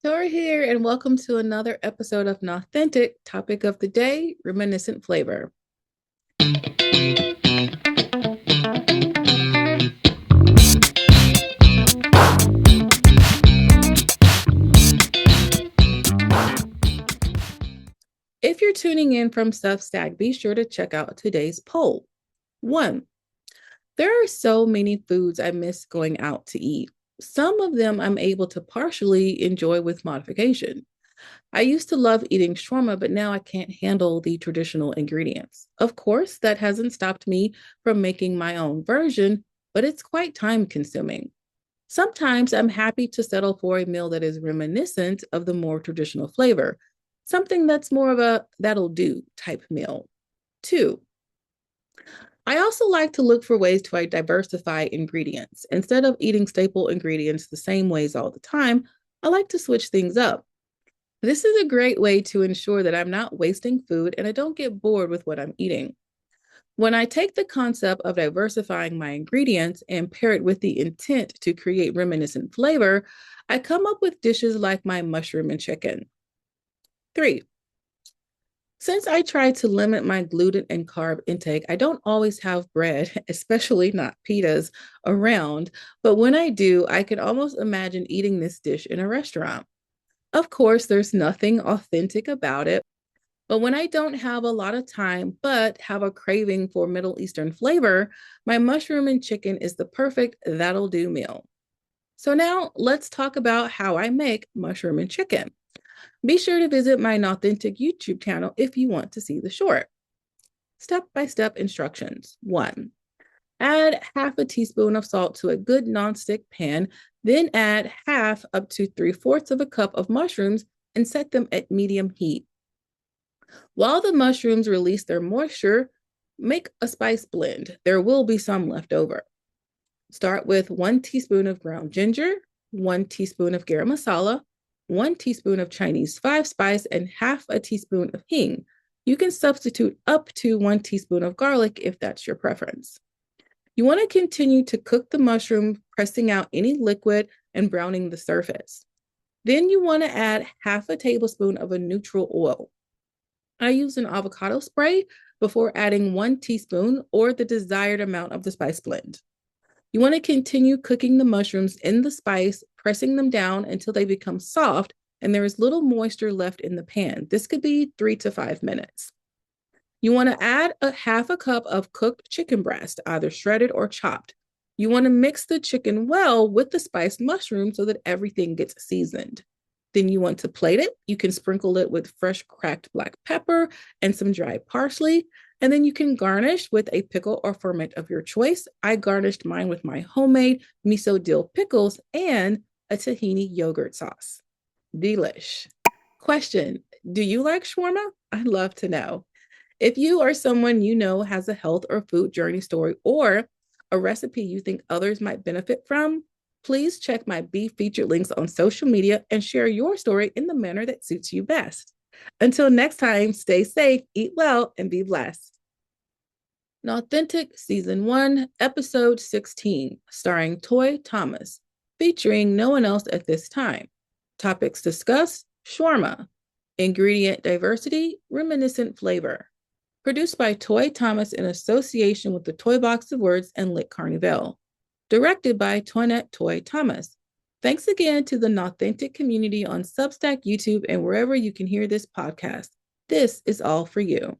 Tori here, and welcome to another episode of Knauthentic. Topic of the day: reminiscent flavor. If you're tuning in from Substack, be sure to check out today's poll. 1. There are so many foods I miss going out to eat. Some of them I'm able to partially enjoy with modification. I used to love eating shawarma, but now I can't handle the traditional ingredients. Of course, that hasn't stopped me from making my own version, but it's quite time consuming. Sometimes I'm happy to settle for a meal that is reminiscent of the more traditional flavor, something that's more of a that'll do type meal. 2. I also like to look for ways to diversify ingredients. Instead of eating staple ingredients the same ways all the time, I like to switch things up. This is a great way to ensure that I'm not wasting food and I don't get bored with what I'm eating. When I take the concept of diversifying my ingredients and pair it with the intent to create reminiscent flavor, I come up with dishes like my mushroom and chicken. 3. Since I try to limit my gluten and carb intake, I don't always have bread, especially not pitas, around. But when I do, I can almost imagine eating this dish in a restaurant. Of course, there's nothing authentic about it. But when I don't have a lot of time, but have a craving for Middle Eastern flavor, my mushroom and chicken is the perfect that'll do meal. So now let's talk about how I make mushroom and chicken. Be sure to visit my Knauthentic YouTube channel if you want to see the short. Step-by-step instructions. 1. Add half a teaspoon of salt to a good nonstick pan, then add half up to 3/4 of a cup of mushrooms and set them at medium heat. While the mushrooms release their moisture, make a spice blend. There will be some left over. Start with 1 teaspoon of ground ginger, 1 teaspoon of garam masala, 1 teaspoon of Chinese 5-spice, and half a teaspoon of hing. You can substitute up to 1 teaspoon of garlic if that's your preference. You want to continue to cook the mushroom, pressing out any liquid and browning the surface. Then you want to add half a tablespoon of a neutral oil. I use an avocado spray before adding 1 teaspoon or the desired amount of the spice blend. You want to continue cooking the mushrooms in the spice, pressing them down until they become soft and there is little moisture left in the pan. This could be 3 to 5 minutes. You want to add a half a cup of cooked chicken breast, either shredded or chopped. You want to mix the chicken well with the spiced mushroom so that everything gets seasoned. Then you want to plate it. You can sprinkle it with fresh cracked black pepper and some dried parsley. And then you can garnish with a pickle or ferment of your choice. I garnished mine with my homemade miso dill pickles and a tahini yogurt sauce. Delish. Question: do you like shawarma? I'd love to know. If you or someone you know has a health or food journey story or a recipe you think others might benefit from, please check my Be Featured links on social media and share your story in the manner that suits you best. Until next time, stay safe, eat well, and be blessed. Knauthentic Season 1, Episode 16, starring Toy Thomas, featuring no one else at this time. Topics discussed: shawarma, ingredient diversity, reminiscent flavor. Produced by Toy Thomas in association with the Toy Box of Words and Lit Carnival. Directed by Toinette Toy Thomas. Thanks again to the Knauthentic community on Substack, YouTube, and wherever you can hear this podcast. This is all for you.